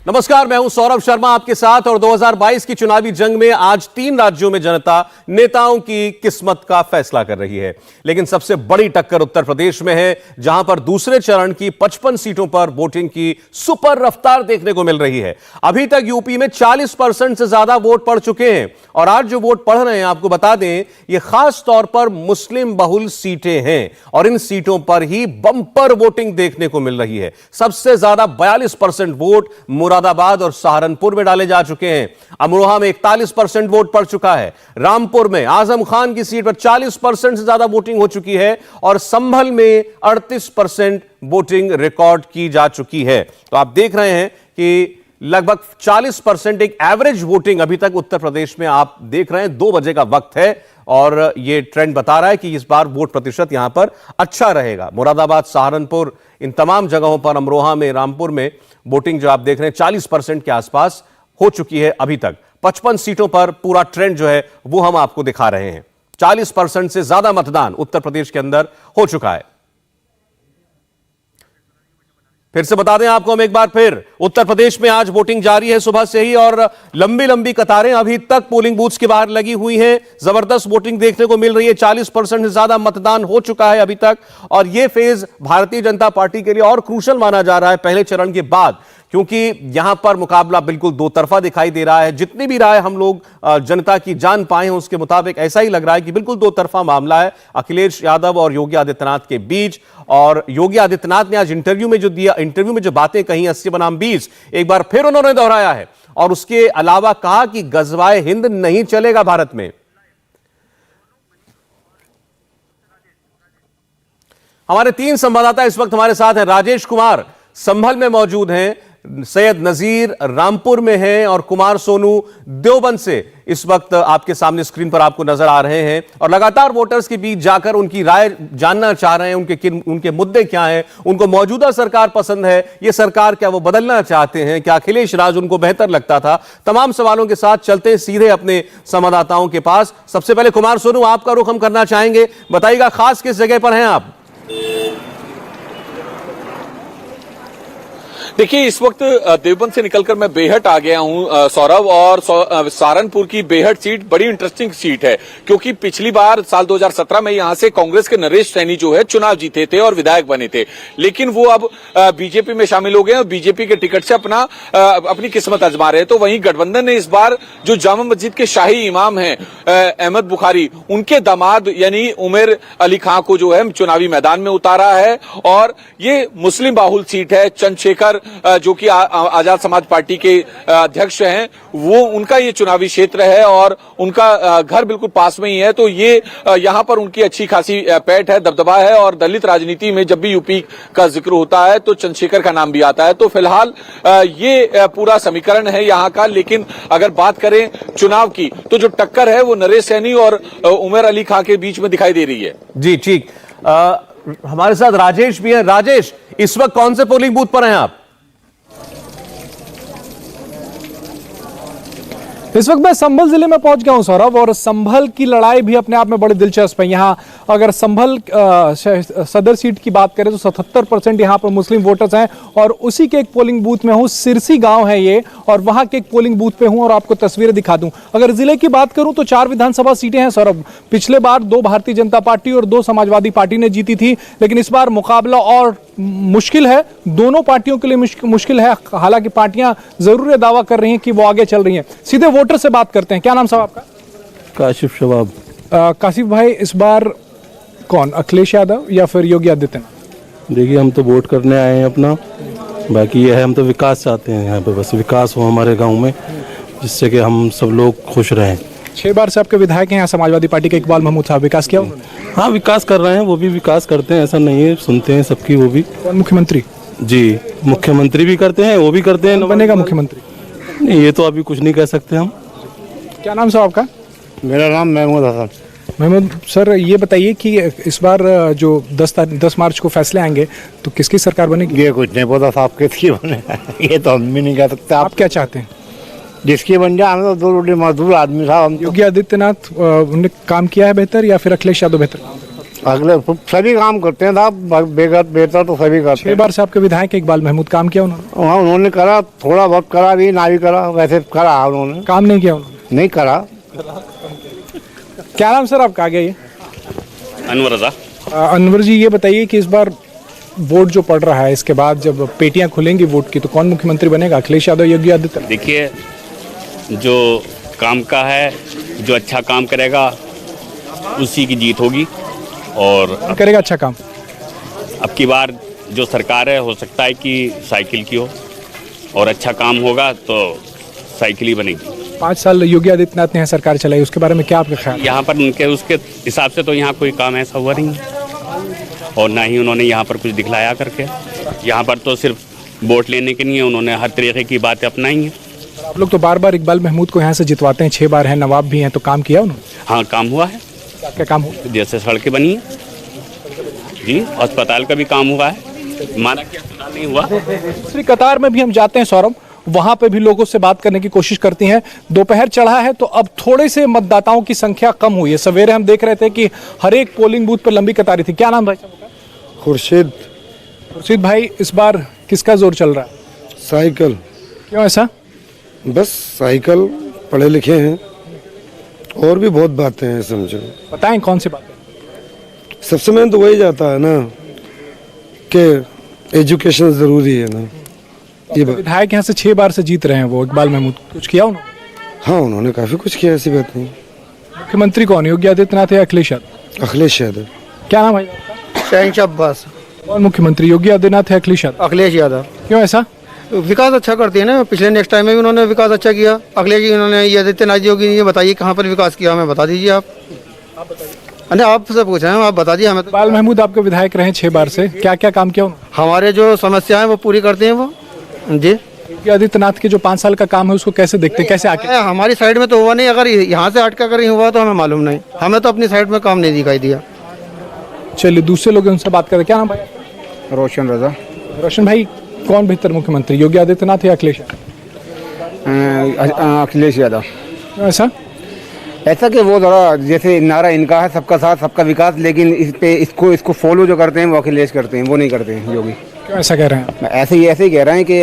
नमस्कार, मैं हूं सौरभ शर्मा आपके साथ। और 2022 की चुनावी जंग में आज 3 राज्यों में जनता नेताओं की किस्मत का फैसला कर रही है। लेकिन सबसे बड़ी टक्कर उत्तर प्रदेश में है, जहां पर दूसरे चरण की 55 सीटों पर वोटिंग की सुपर रफ्तार देखने को मिल रही है। अभी तक यूपी में 40% से ज्यादा वोट पड़ चुके हैं। और आज जो वोट पड़ रहे हैं, आपको बता दें, ये खास तौर पर मुस्लिम बहुल सीटें हैं और इन सीटों पर ही बंपर वोटिंग देखने को मिल रही है। सबसे ज्यादा 42% वोट मुरादाबाद और सहारनपुर में डाले जा चुके हैं। अमरोहा में 41% वोट पड़ चुका है। रामपुर में आजम खान की सीट पर 40% से ज्यादा वोटिंग हो चुकी है और संभल में 38% वोटिंग रिकॉर्ड की जा चुकी है। तो आप देख रहे हैं कि लगभग 40% एक एवरेज वोटिंग अभी तक उत्तर प्रदेश में आप देख रहे हैं। 2 बजे का वक्त है और यह ट्रेंड बता रहा है कि इस बार वोट प्रतिशत यहां पर अच्छा रहेगा। मुरादाबाद, सहारनपुर, इन तमाम जगहों पर, अमरोहा में, रामपुर में वोटिंग जो आप देख रहे हैं 40% के आसपास हो चुकी है। अभी तक 55 सीटों पर पूरा ट्रेंड जो है वो हम आपको दिखा रहे हैं। 40% से ज्यादा मतदान उत्तर प्रदेश के अंदर हो चुका है। फिर से बता दें आपको हम एक बार फिर, उत्तर प्रदेश में आज वोटिंग जारी है सुबह से ही और लंबी लंबी कतारें अभी तक पोलिंग बूथ्स के बाहर लगी हुई हैं। जबरदस्त वोटिंग देखने को मिल रही है। 40% से ज्यादा मतदान हो चुका है अभी तक और यह फेज भारतीय जनता पार्टी के लिए और क्रूशल माना जा रहा है पहले चरण के बाद, क्योंकि यहां पर मुकाबला बिल्कुल दो तरफा दिखाई दे रहा है। जितनी भी राय हम लोग जनता की जान पाए हैं उसके मुताबिक ऐसा ही लग रहा है कि बिल्कुल दो तरफा मामला है अखिलेश यादव और योगी आदित्यनाथ के बीच। और योगी आदित्यनाथ ने आज इंटरव्यू में जो बातें कही 80 बनाम 20 एक बार फिर उन्होंने दोहराया है और उसके अलावा कहा कि गजवाए हिंद नहीं चलेगा भारत में। हमारे 3 संवाददाता इस वक्त हमारे साथ हैं। राजेश कुमार संभल में मौजूद हैं, सैयद नजीर रामपुर में हैं और कुमार सोनू देवबंद से इस वक्त आपके सामने स्क्रीन पर आपको नजर आ रहे हैं और लगातार वोटर्स के बीच जाकर उनकी राय जानना चाह रहे हैं। उनके मुद्दे क्या हैं, उनको मौजूदा सरकार पसंद है, ये सरकार क्या वो बदलना चाहते हैं, क्या अखिलेश राज उनको बेहतर लगता था। तमाम सवालों के साथ चलते हैं सीधे अपने संवाददाताओं के पास। सबसे पहले कुमार सोनू, आपका रुख हम करना चाहेंगे। बताइएगा खास किस जगह पर हैं आप? देखिए, इस वक्त देवबंद से निकलकर मैं बेहट आ गया हूं सौरभ, और सहारनपुर की बेहट सीट बड़ी इंटरेस्टिंग सीट है क्योंकि पिछली बार साल 2017 में यहां से कांग्रेस के नरेश सैनी जो है चुनाव जीते थे और विधायक बने थे, लेकिन वो अब बीजेपी में शामिल हो गए और बीजेपी के टिकट से अपनी किस्मत आजमा रहे हैं। तो वहीं गठबंधन ने इस बार जो जामा मस्जिद के शाही इमाम हैं अहमद बुखारी, उनके दामाद यानी उमर अली खां को जो है चुनावी मैदान में उतारा है। और ये मुस्लिम बाहुल सीट है। चंद्रशेखर जो कि आजाद समाज पार्टी के अध्यक्ष हैं, वो उनका ये चुनावी क्षेत्र है और उनका घर बिल्कुल पास में ही है। तो ये यहां पर उनकी अच्छी खासी पैठ है, दबदबा है। और दलित राजनीति में जब भी यूपी का जिक्र होता है तो चंद्रशेखर का नाम भी आता है। तो फिलहाल ये पूरा समीकरण है यहां का। लेकिन अगर बात करें चुनाव की तो जो टक्कर है वो नरेश सैनी और उमर अली खां के बीच में दिखाई दे रही है। जी ठीक। हमारे साथ राजेश भी है। राजेश, इस वक्त कौन से पोलिंग बूथ पर हैं आप? इस वक्त मैं संभल जिले में पहुंच गया हूं सौरभ, और संभल की लड़ाई भी अपने आप में बड़ी दिलचस्प है। यहाँ अगर संभल सदर सीट की बात करें तो 77% यहाँ पर मुस्लिम वोटर्स हैं और उसी के एक पोलिंग बूथ में हूँ। सिरसी गांव है ये, और वहां के एक पोलिंग बूथ पे हूँ और आपको तस्वीरें दिखा दूं। अगर जिले की बात करूं तो 4 विधानसभा सीटें हैं सौरभ। पिछले बार 2 भारतीय जनता पार्टी और 2 समाजवादी पार्टी ने जीती थी, लेकिन इस बार मुकाबला और मुश्किल है। दोनों पार्टियों के लिए मुश्किल है। हालांकि पार्टियां जरूर ये दावा कर रही हैं कि वो आगे चल रही हैं। सीधे वोटर से बात करते हैं। क्या नाम साहब आपका? काशिफ शबाब। काशिफ भाई, इस बार कौन, अखिलेश यादव या फिर योगी आदित्यनाथ? देखिए, हम तो वोट करने आए हैं अपना, बाकी ये है हम तो विकास चाहते हैं। यहाँ पे बस विकास हो हमारे गांव में, जिससे कि हम सब लोग खुश रहें। 6 बार से आपके विधायक हैं यहाँ समाजवादी पार्टी के इकबाल महमूद साहब, विकास किया उन्होंने? हाँ, विकास कर रहे हैं, वो भी विकास करते हैं, ऐसा नहीं है, सुनते हैं सबकी। वो भी मुख्यमंत्री? जी, मुख्यमंत्री भी करते हैं, वो भी करते हैं। बनेगा मुख्यमंत्री? नहीं, ये तो अभी कुछ नहीं कह सकते हम। क्या नाम साहब आपका? मेरा नाम महमूद हसन। महमूद सर, ये बताइए कि इस बार जो 10 मार्च को फैसले आएंगे तो किसकी सरकार बनेगी? ये कुछ नहीं पता साहब किसकी बने, ये तो हम भी नहीं कह सकते। आप क्या चाहते हैं? जिसकी बन जाए, हमें तो 2 रोटी मजदूर आदमी साहब। योगी आदित्यनाथ उन्होंने काम किया है बेहतर या फिर अखिलेश यादव बेहतर? अगले सभी काम करते हैं साहब, बेहतर तो सभी करते 6 हैं। बार से आपके विधायक इकबाल महमूद काम किया उन्होंने? हाँ उन्होंने करा, थोड़ा बहुत करा भी, ना भी करा, वैसे करा उन्होंने, काम नहीं किया उन्होंने? नहीं करा। क्या नाम सर आपका, आगे ये? अनवर रजा। अनवर जी, ये बताइए कि इस बार वोट जो पड़ रहा है, इसके बाद जब पेटियां खुलेंगी वोट की, तो कौन मुख्यमंत्री बनेगा, अखिलेश यादव, योगी आदित्यनाथ? देखिए, जो काम का है, जो अच्छा काम करेगा उसी की जीत होगी। और कौन करेगा अच्छा काम? अब की बार जो सरकार है, हो सकता है कि साइकिल की हो, और अच्छा काम होगा तो साइकिल ही बनेगी। 5 साल योगी आदित्यनाथ ने यहाँ सरकार चलाई, उसके बारे में क्या आपका ख्याल है? यहाँ पर उनके उसके हिसाब से तो यहाँ कोई काम ऐसा हुआ नहीं है, और ना ही उन्होंने यहाँ पर कुछ दिखलाया करके। यहाँ पर तो सिर्फ वोट लेने के लिए उन्होंने हर तरीके की बातें अपनाई हैं। आप लोग तो बार बार इकबाल महमूद को यहाँ से जितवाते हैं, 6 बार हैं, नवाब भी हैं, तो काम किया उन्होंने? हाँ, काम हुआ है। क्या काम हुआ? जैसे सड़कें बनी हैं जी, अस्पताल का भी काम हुआ है, माना कि अस्पताल नहीं हुआ। दूसरी कतार में भी हम जाते हैं सौरभ, वहां पे भी लोगों से बात करने की कोशिश करती हैं। दोपहर चढ़ा है तो अब थोड़े से मतदाताओं की संख्या कम हुई है। सवेरे हम देख रहे थे कि हर एक पोलिंग बूथ पर लंबी कतारें थी। क्या नाम भाई साहब? खुर्शीद। खुर्शीद भाई, इस बार किसका जोर चल रहा है? साइकिल। क्यों ऐसा? बस साइकिल, पढ़े लिखे हैं, और भी बहुत बातें हैं, समझो। बताएं कौन सी बात है? सबसे मेन तो वही जाता है ना कि एजुकेशन ज़रूरी है ना, ये बात। विधायक यहाँ से 6 बार से जीत रहे हैं वो इकबाल महमूद, कुछ किया उन्होंने? हाँ, उन्होंने काफ़ी कुछ किया, ऐसी बात नहीं। मुख्यमंत्री कौन, योगी आदित्यनाथ या अखिलेश यादव? अखिलेश यादव। क्या नाम है आपका? शहनशाह अब्बास। कौन मुख्यमंत्री, योगी आदित्यनाथ या अखिलेश यादव? अखिलेश यादव। क्यों ऐसा? विकास अच्छा करती है ना, पिछले नेक्स्ट टाइम में भी उन्होंने विकास अच्छा किया। अखिलेश जी उन्होंने, ये आदित्यनाथ जी होगी, ये बताइए कहाँ पर विकास किया, हमें बता दीजिए आप। अरे आपसे पूछ रहे हैं, आप बता दीजिए हमें तो। इकबाल महमूद आपके विधायक रहे 6 बार से, क्या क्या काम किया उन्होंने? हमारे जो समस्या है वो पूरी करते हैं वो जी। योगी आदित्यनाथ के जो 5 साल का काम है उसको कैसे देखते हैं, कैसे आके? हमारी साइड में तो हुआ नहीं, अगर यहाँ से हटकर अगर हुआ तो हमें मालूम नहीं, हमें तो अपनी साइड में काम नहीं दिखाई दिया। चलिए दूसरे लोग हैं, उनसे बात करें। क्या नाम भाई? रोशन रजा। रोशन भाई, कौन बेहतर मुख्यमंत्री, योगी आदित्यनाथ या अखिलेश यादव? अखिलेश यादव। क्यों ऐसा? ऐसा कि वो ज़रा, जैसे नारा इनका है सबका साथ सबका विकास, लेकिन इस पे इसको फॉलो जो करते हैं वो अखिलेश करते हैं, वो नहीं करते हैं योगी। क्यों ऐसा कह रहे हैं आप? ऐसे ही कह रहे हैं कि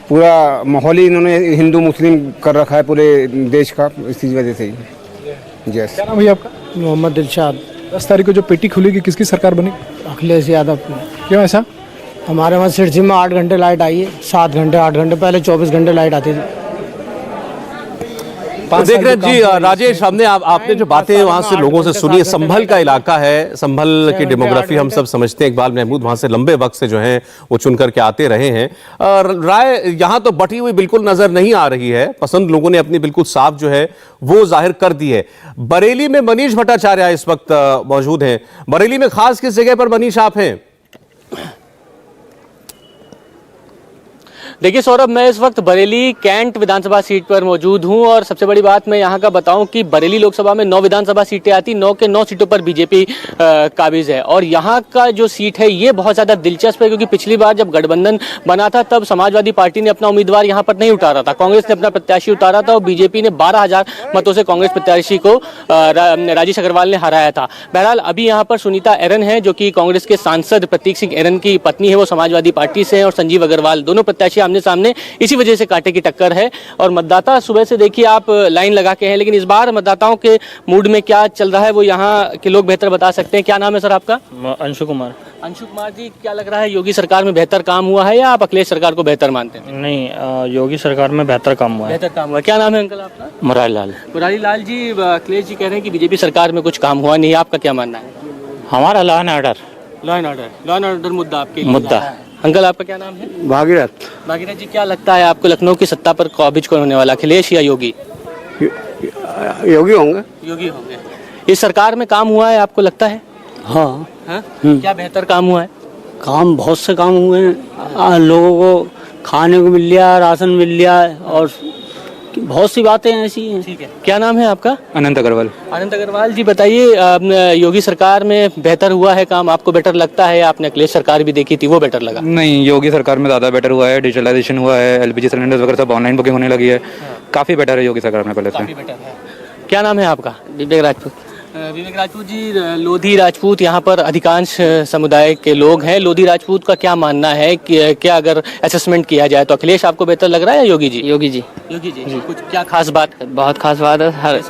पूरा माहौल ही इन्होंने हिंदू मुस्लिम कर रखा है पूरे देश का, इसी वजह से ही। जैसे क्या नाम भैया आपका? मोहम्मद दिलशाद। 10 तारीख को जो पेटी खुलेगी किसकी सरकार बनेगी? अखिलेश यादव। क्यों ऐसा? हमारे वहाँ सिरसी में 8 घंटे लाइट आई है, 7 घंटे 8 घंटे, पहले 24 घंटे लाइट आती थी। तो देख रहे हैं जी राजेश, हमने आपने जो बातें वहां से लोगों से सुनी है, संभल का इलाका है, संभल की डेमोग्राफी हम सब समझते हैं। इकबाल महमूद वहां से लंबे वक्त से जो हैं वो चुन करके आते रहे हैं। राय यहाँ तो बटी हुई बिल्कुल नजर नहीं आ रही है, पसंद लोगों ने अपनी बिल्कुल साफ जो है वो जाहिर कर दी है। बरेली में मनीष भट्टाचार्य इस वक्त मौजूद हैं। बरेली में खास किस जगह पर मनीष आप हैं? देखिए सौरभ, मैं इस वक्त बरेली कैंट विधानसभा सीट पर मौजूद हूं और सबसे बड़ी बात मैं यहां का बताऊं कि बरेली लोकसभा में 9 विधानसभा सीटें आती, 9 के 9 सीटों पर बीजेपी काबिज है। और यहां का जो सीट है ये बहुत ज्यादा दिलचस्प है, क्योंकि पिछली बार जब गठबंधन बना था तब समाजवादी पार्टी ने अपना उम्मीदवार यहां पर नहीं उतारा था, कांग्रेस ने अपना प्रत्याशी उतारा था और बीजेपी ने 12,000 मतों से कांग्रेस प्रत्याशी को राजेश अग्रवाल ने हराया था। बहरहाल अभी यहाँ पर सुनीता एरन है जो कि कांग्रेस के सांसद प्रतीक सिंह एरन की पत्नी है, वो समाजवादी पार्टी से है, और संजीव अग्रवाल, दोनों प्रत्याशी आमने सामने, इसी वजह से कांटे की टक्कर है। और मतदाता सुबह से देखिए आप लाइन लगा के हैं, लेकिन इस बार मतदाताओं के मूड में क्या चल रहा है वो यहाँ के लोग बेहतर बता सकते हैं। क्या नाम है सर आपका? अंशु कुमार। अंशु कुमार जी, क्या लग रहा है, योगी सरकार में बेहतर काम हुआ है या आप अखिलेश सरकार को बेहतर मानते हैं? नहीं, योगी सरकार में बेहतर काम हुआ है। बेहतर काम हुआ। क्या नाम है अंकल आपका? मुरारी लाल। मुरारी लाल जी, अखिलेश जी कह रहे हैं कि बीजेपी सरकार में कुछ काम हुआ नहीं, आपका क्या मानना है? हमारा law and order. Law and order मुद्दा आपके लिए मुद्दा। अंकल आपका क्या नाम है? भागीरथ। भागीरथ जी, क्या लगता है आपको लखनऊ की सत्ता पर काबिज कौन होने वाला, अखिलेश या योगी? योगी होंगे। योगी होंगे। इस सरकार में काम हुआ है आपको लगता है? हाँ। क्या बेहतर काम हुआ है? काम बहुत से काम हुए हैं, लोगों को खाने को मिल लिया, राशन मिल लिया, और बहुत सी बातें ऐसी हैं। ठीक है, क्या नाम है आपका? अनंत अग्रवाल। अनंत अग्रवाल जी, बताइए योगी सरकार में बेहतर हुआ है काम, आपको बेटर लगता है? आपने अखिलेश सरकार भी देखी थी, वो बेटर लगा? नहीं, योगी सरकार में ज़्यादा बेटर हुआ है, डिजिटलाइजेशन हुआ है, एलपीजी सिलेंडर वगैरह सब ऑनलाइन बुकिंग होने लगी है, काफ़ी बेटर है योगी सरकार में पहले से। काफी बेटर है। क्या नाम है आपका? दिव्य राजपूत। विवेक राजपूत जी, लोधी राजपूत यहाँ पर अधिकांश समुदाय के लोग हैं। लोधी राजपूत का क्या मानना है कि क्या अगर असेसमेंट किया जाए तो अखिलेश आपको बेहतर लग रहा है या योगी जी? योगी जी। योगी जी कुछ क्या खास बात? बहुत खास बात है। हर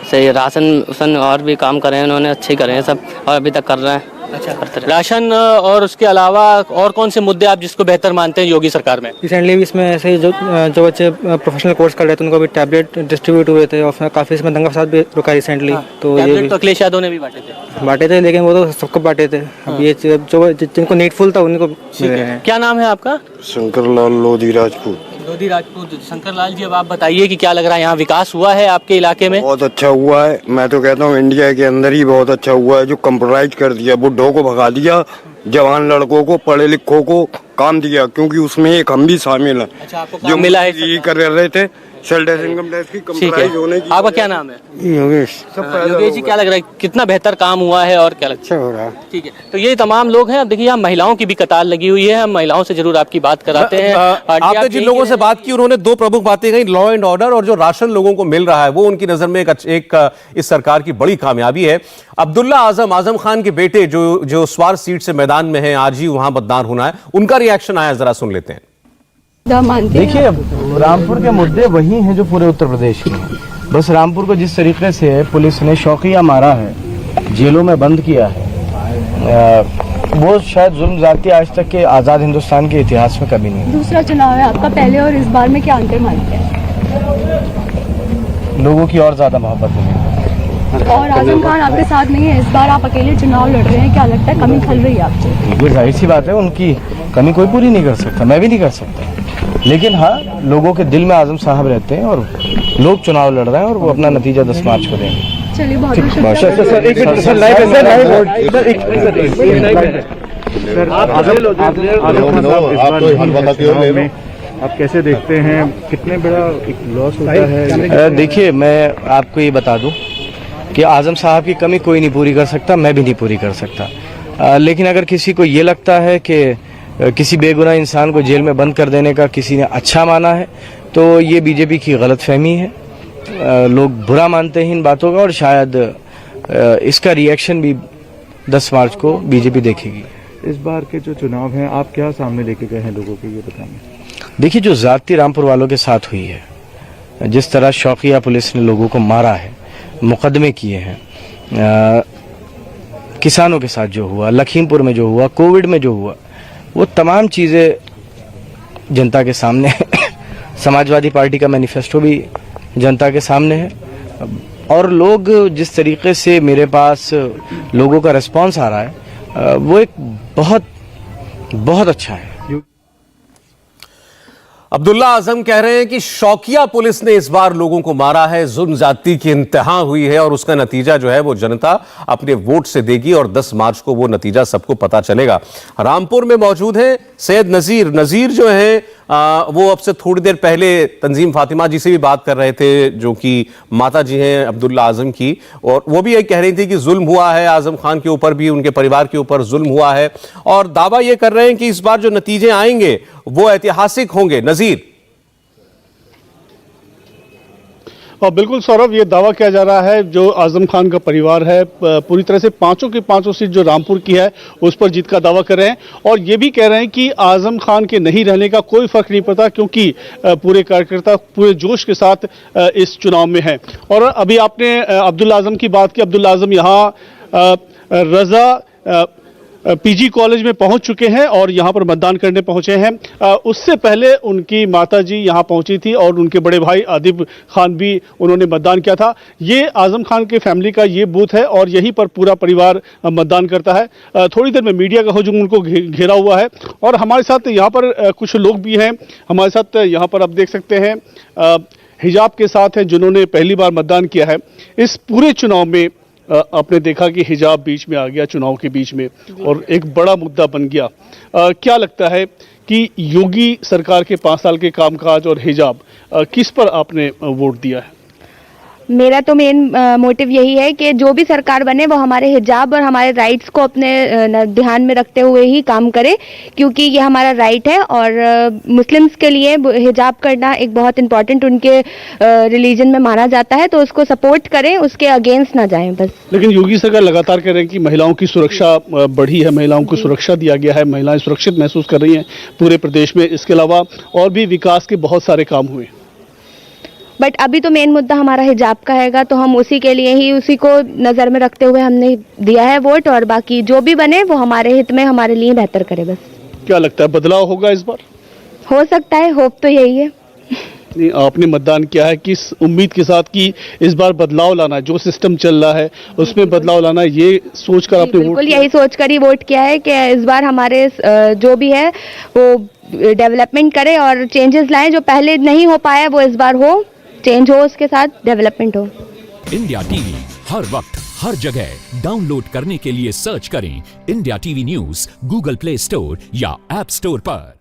सही राशन और भी काम करे हैं उन्होंने, अच्छे करे हैं सब, और अभी तक कर रहे हैं। अच्छा, राशन और उसके अलावा और कौन से मुद्दे आप जिसको बेहतर मानते हैं योगी सरकार में? रिसेंटली भी इसमें ऐसे ही जो बच्चे प्रोफेशनल कोर्स कर रहे थे उनको भी टैबलेट डिस्ट्रीब्यूट हुए थे, और काफ़ी इसमें दंगा फसाद भी रुका रिसेंटली। तो ये तो अखिलेश यादव ने भी बांटे थे, लेकिन वो तो सबको बांटे थे। अब ये जो जिनको नीडफुल था उनको मिले हैं। क्या नाम है आपका? शंकरलाल लोधी राजपूत। लोधी राजपूत। शंकर लाल जी, अब आप बताइए कि क्या लग रहा है, यहाँ विकास हुआ है आपके इलाके में? बहुत अच्छा हुआ है, मैं तो कहता हूँ इंडिया के अंदर ही बहुत अच्छा हुआ है। जो कंप्रोमाइज कर दिया, बुढ़ों को भगा दिया, जवान लड़कों को, पढ़े लिखों को काम दिया, क्योंकि उसमें एक हम भी शामिल हैं। अच्छा, आपको जो मिला है? ये कर रहे थे सेल्फ इनकम टैक्स की कंप्रोमाइज होने की। आपका क्या नाम है? योगेश। योगेश जी, क्या लग रहा है, कितना बेहतर काम हुआ है और क्या लगता है? अच्छा हो रहा है। ठीक है, तो ये तमाम लोग हैं। अब देखिए, यहाँ महिलाओं की भी कतार लगी हुई है, हम महिलाओं से जरूर आपकी बात कराते हैं। आपने जिन लोगों से बात की उन्होंने दो प्रमुख बातें कही, लॉ एंड ऑर्डर और जो राशन लोगों को मिल रहा है, वो उनकी नजर में एक इस सरकार की बड़ी कामयाबी है। अब्दुल्ला आजम खान के बेटे जो स्वार सीट से मैदान में है, आज ही वहां मतदान होना है, उनका रिएक्शन आया, जरा सुन लेते हैं। देखिए, रामपुर के मुद्दे वही हैं जो पूरे उत्तर प्रदेश के हैं। बस रामपुर को जिस तरीके से पुलिस ने शौकिया मारा है, जेलों में बंद किया है, वो शायद जुल्म ज़्यादती आज तक के आज़ाद हिंदुस्तान के इतिहास में कभी नहीं। दूसरा चुनाव है आपका, पहले और इस बार में क्या अंतर मानते हैं? लोगों की और ज़्यादा मोहब्बत मिली। और आजम खान आपके साथ नहीं है, इस बार आप अकेले चुनाव लड़ रहे हैं, क्या लगता है कमी खल रही है आपको? ये जाहिर सी बात है, उनकी कमी कोई पूरी नहीं कर सकता, मैं भी नहीं कर सकता, लेकिन हाँ, लोगों के दिल में आजम साहब रहते हैं और लोग चुनाव लड़ रहे हैं और वो अपना नतीजा 10 मार्च को देंगे। चलिए, बहुत आप कैसे देखते हैं, कितने बड़ा एक लॉस होता है? देखिए, मैं आपको ये बता दूं कि आजम साहब की कमी कोई नहीं पूरी कर सकता, मैं भी नहीं पूरी कर सकता, लेकिन अगर किसी को ये लगता है कि किसी बेगुनाह इंसान को जेल में बंद कर देने का किसी ने अच्छा माना है, तो ये बीजेपी की गलतफहमी है। लोग बुरा मानते हैं इन बातों का, और शायद इसका रिएक्शन भी 10 मार्च को बीजेपी देखेगी। इस बार के जो चुनाव हैं, आप क्या सामने लेके गए हैं लोगों के, ये बताएंगे? देखिए, जो ज़्यादती रामपुर वालों के साथ हुई है, जिस तरह शौकिया पुलिस ने लोगों को मारा है, मुकदमे किए हैं, किसानों के साथ जो हुआ, लखीमपुर में जो हुआ, कोविड में जो हुआ, वो तमाम चीज़ें जनता के सामने है। समाजवादी पार्टी का मैनिफेस्टो भी जनता के सामने है, और लोग जिस तरीके से मेरे पास लोगों का रिस्पांस आ रहा है, वो एक बहुत बहुत अच्छा है। अब्दुल्ला आजम कह रहे हैं कि शौकिया पुलिस ने इस बार लोगों को मारा है, जुल्म ज्यादती की इंतहा हुई है, और उसका नतीजा जो है वो जनता अपने वोट से देगी, और 10 मार्च को वो नतीजा सबको पता चलेगा। रामपुर में मौजूद हैं सैयद नजीर जो है वो अब से थोड़ी देर पहले तंजीम फातिमा जी से भी बात कर रहे थे, जो कि माता जी हैं अब्दुल्ला आजम की, और वो भी ये कह रही थी कि जुल्म हुआ है, आजम खान के ऊपर भी, उनके परिवार के ऊपर जुल्म हुआ है, और दावा ये कर रहे हैं कि इस बार जो नतीजे आएंगे वो ऐतिहासिक होंगे। नजीर। और बिल्कुल सौरभ, ये दावा किया जा रहा है जो आजम खान का परिवार है पूरी तरह से पांचों की पांचों सीट जो रामपुर की है उस पर जीत का दावा कर रहे हैं, और ये भी कह रहे हैं कि आजम खान के नहीं रहने का कोई फर्क नहीं पड़ता, क्योंकि पूरे कार्यकर्ता पूरे जोश के साथ इस चुनाव में है। और अभी आपने अब्दुल्ला आजम की बात की। अब्दुल्ला आजम यहाँ रजा पीजी कॉलेज में पहुंच चुके हैं और यहां पर मतदान करने पहुंचे हैं। उससे पहले उनकी माताजी यहां पहुंची थी और उनके बड़े भाई आदिब खान भी उन्होंने मतदान किया था। ये आजम खान के फैमिली का ये बूथ है और यहीं पर पूरा परिवार मतदान करता है। थोड़ी देर में मीडिया का हुजूम उनको घेरा हुआ है और हमारे साथ यहाँ पर कुछ लोग भी हैं। हमारे साथ यहाँ पर आप देख सकते हैं हिजाब के साथ हैं जिन्होंने पहली बार मतदान किया है। इस पूरे चुनाव में आपने देखा कि हिजाब बीच में आ गया चुनाव के बीच में और एक बड़ा मुद्दा बन गया। क्या लगता है कि योगी सरकार के 5 साल के कामकाज और हिजाब किस पर आपने वोट दिया है? मेरा तो मेन मोटिव यही है कि जो भी सरकार बने वो हमारे हिजाब और हमारे राइट्स को अपने ध्यान में रखते हुए ही काम करे, क्योंकि ये हमारा राइट है और मुस्लिम्स के लिए हिजाब करना एक बहुत इम्पोर्टेंट उनके रिलीजन में माना जाता है, तो उसको सपोर्ट करें, उसके अगेंस्ट ना जाएं बस। लेकिन योगी सरकार लगातार कह रहे हैं कि महिलाओं की सुरक्षा बढ़ी है, महिलाओं को सुरक्षा दिया गया है, महिलाएं सुरक्षित महसूस कर रही हैं पूरे प्रदेश में। इसके अलावा और भी विकास के बहुत सारे काम हुए, बट अभी तो मेन मुद्दा हमारा हिजाब का हैगा, तो हम उसी के लिए ही, उसी को नज़र में रखते हुए हमने दिया है वोट, और बाकी जो भी बने वो हमारे हित में, हमारे लिए बेहतर करे बस। क्या लगता है बदलाव होगा इस बार? हो सकता है, होप तो यही है। नहीं, आपने मतदान किया है किस उम्मीद के साथ कि इस बार बदलाव लाना, जो सिस्टम चल रहा है उसमें बदलाव लाना, ये सोचकर आपने वोट बिल्कुल किया? यही सोचकर ही वोट किया है कि इस बार हमारे जो भी है वो डेवलपमेंट करे और चेंजेस लाएं, जो पहले नहीं हो पाया वो इस बार हो, चेंज हो, उसके साथ डेवलपमेंट हो। इंडिया टीवी हर वक्त हर जगह डाउनलोड करने के लिए सर्च करें India TV news Google play store या ऐप स्टोर पर।